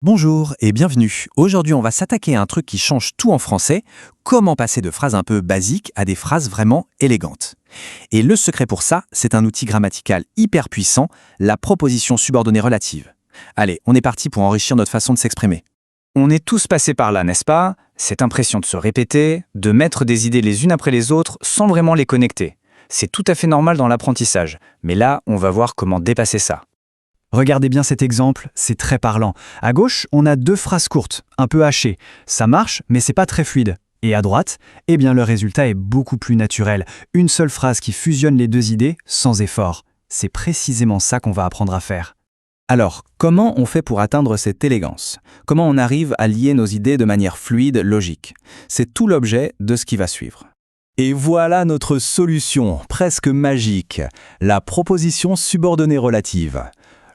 Bonjour et bienvenue. Aujourd'hui, on va s'attaquer à un truc qui change tout en français, comment passer de phrases un peu basiques à des phrases vraiment élégantes. Et le secret pour ça, c'est un outil grammatical hyper puissant, la proposition subordonnée relative. Allez, on est parti pour enrichir notre façon de s'exprimer. On est tous passés par là, n'est-ce pas? Cette impression de se répéter, de mettre des idées les unes après les autres sans vraiment les connecter. C'est tout à fait normal dans l'apprentissage, mais là, on va voir comment dépasser ça. Regardez bien cet exemple, c'est très parlant. À gauche, on a deux phrases courtes, un peu hachées. Ça marche, mais c'est pas très fluide. Et à droite, eh bien le résultat est beaucoup plus naturel. Une seule phrase qui fusionne les deux idées sans effort. C'est précisément ça qu'on va apprendre à faire. Alors, comment on fait pour atteindre cette élégance? Comment on arrive à lier nos idées de manière fluide, logique? C'est tout l'objet de ce qui va suivre. Et voilà notre solution, presque magique, la proposition subordonnée relative.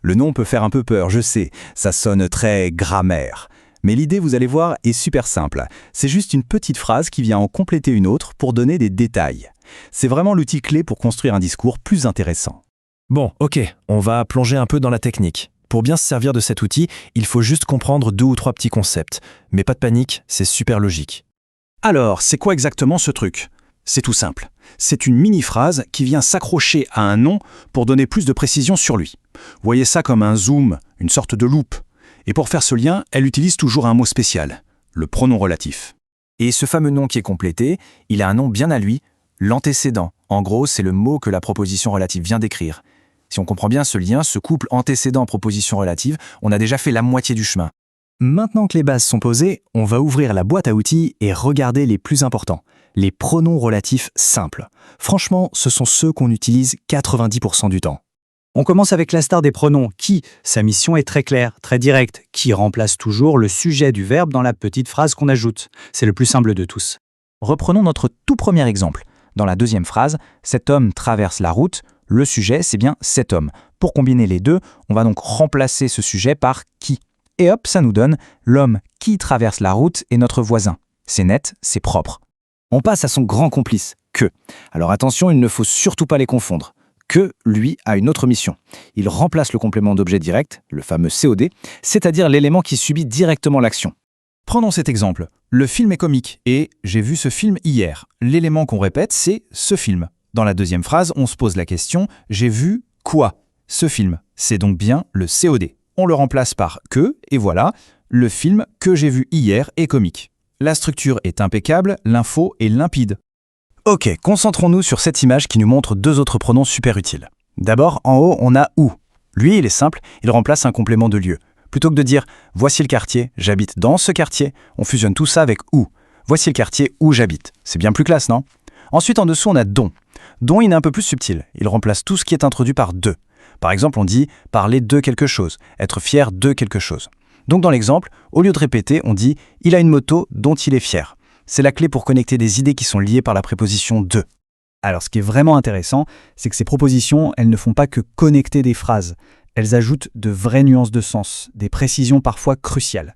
Le nom peut faire un peu peur, je sais, ça sonne très grammaire. Mais l'idée, vous allez voir, est super simple. C'est juste une petite phrase qui vient en compléter une autre pour donner des détails. C'est vraiment l'outil clé pour construire un discours plus intéressant. Bon, ok, on va plonger un peu dans la technique. Pour bien se servir de cet outil, il faut juste comprendre 2 ou 3 petits concepts. Mais pas de panique, c'est super logique. Alors, c'est quoi exactement ce truc? C'est tout simple. C'est une mini-phrase qui vient s'accrocher à un nom pour donner plus de précision sur lui. Voyez ça comme un zoom, une sorte de loupe. Et pour faire ce lien, elle utilise toujours un mot spécial, le pronom relatif. Et ce fameux nom qui est complété, il a un nom bien à lui, l'antécédent. En gros, c'est le mot que la proposition relative vient d'écrire. Si on comprend bien ce lien, ce couple antécédent-proposition relative, on a déjà fait la moitié du chemin. Maintenant que les bases sont posées, on va ouvrir la boîte à outils et regarder les plus importants. Les pronoms relatifs simples. Franchement, ce sont ceux qu'on utilise 90% du temps. On commence avec la star des pronoms qui, sa mission est très claire, très directe, qui remplace toujours le sujet du verbe dans la petite phrase qu'on ajoute. C'est le plus simple de tous. Reprenons notre tout premier exemple. Dans la deuxième phrase, cet homme traverse la route, le sujet c'est bien cet homme. Pour combiner les deux, on va donc remplacer ce sujet par qui. Et hop, ça nous donne l'homme qui traverse la route est notre voisin. C'est net, c'est propre. On passe à son grand complice, que. Alors attention, il ne faut surtout pas les confondre. Que, lui, a une autre mission. Il remplace le complément d'objet direct, le fameux COD, c'est-à-dire l'élément qui subit directement l'action. Prenons cet exemple. Le film est comique et j'ai vu ce film hier. L'élément qu'on répète, c'est ce film. Dans la deuxième phrase, on se pose la question « j'ai vu quoi ?» Ce film. C'est donc bien le COD. On le remplace par « que » et voilà, le film que j'ai vu hier est comique. La structure est impeccable, l'info est limpide. Ok, concentrons-nous sur cette image qui nous montre deux autres pronoms super utiles. D'abord, en haut, on a où. Lui, il est simple, il remplace un complément de lieu. Plutôt que de dire « voici le quartier, j'habite dans ce quartier », on fusionne tout ça avec « où ». Voici le quartier où j'habite. C'est bien plus classe, non? Ensuite, en dessous, on a « dont ». Dont, il est un peu plus subtil. Il remplace tout ce qui est introduit par « de ». Par exemple, on dit « parler de quelque chose », être fier de quelque chose. Donc dans l'exemple, au lieu de répéter, on dit « il a une moto dont il est fier ». C'est la clé pour connecter des idées qui sont liées par la préposition « de ». Alors ce qui est vraiment intéressant, c'est que ces propositions, elles ne font pas que connecter des phrases. Elles ajoutent de vraies nuances de sens, des précisions parfois cruciales.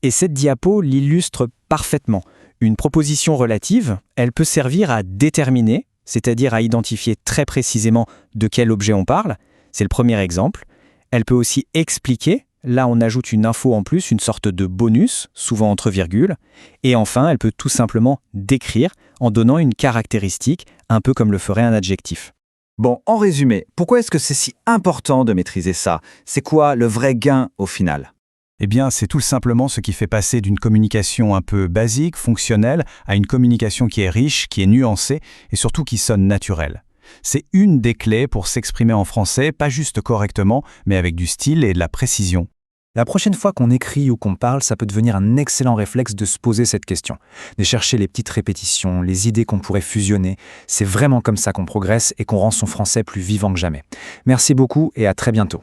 Et cette diapo l'illustre parfaitement. Une proposition relative, elle peut servir à déterminer, c'est-à-dire à identifier très précisément de quel objet on parle. C'est le premier exemple. Elle peut aussi expliquer. Là, on ajoute une info en plus, une sorte de bonus, souvent entre virgules. Et enfin, elle peut tout simplement décrire en donnant une caractéristique, un peu comme le ferait un adjectif. Bon, en résumé, pourquoi est-ce que c'est si important de maîtriser ça? C'est quoi le vrai gain au final? Eh bien, c'est tout simplement ce qui fait passer d'une communication un peu basique, fonctionnelle, à une communication qui est riche, qui est nuancée et surtout qui sonne naturelle. C'est une des clés pour s'exprimer en français, pas juste correctement, mais avec du style et de la précision. La prochaine fois qu'on écrit ou qu'on parle, ça peut devenir un excellent réflexe de se poser cette question, de chercher les petites répétitions, les idées qu'on pourrait fusionner. C'est vraiment comme ça qu'on progresse et qu'on rend son français plus vivant que jamais. Merci beaucoup et à très bientôt.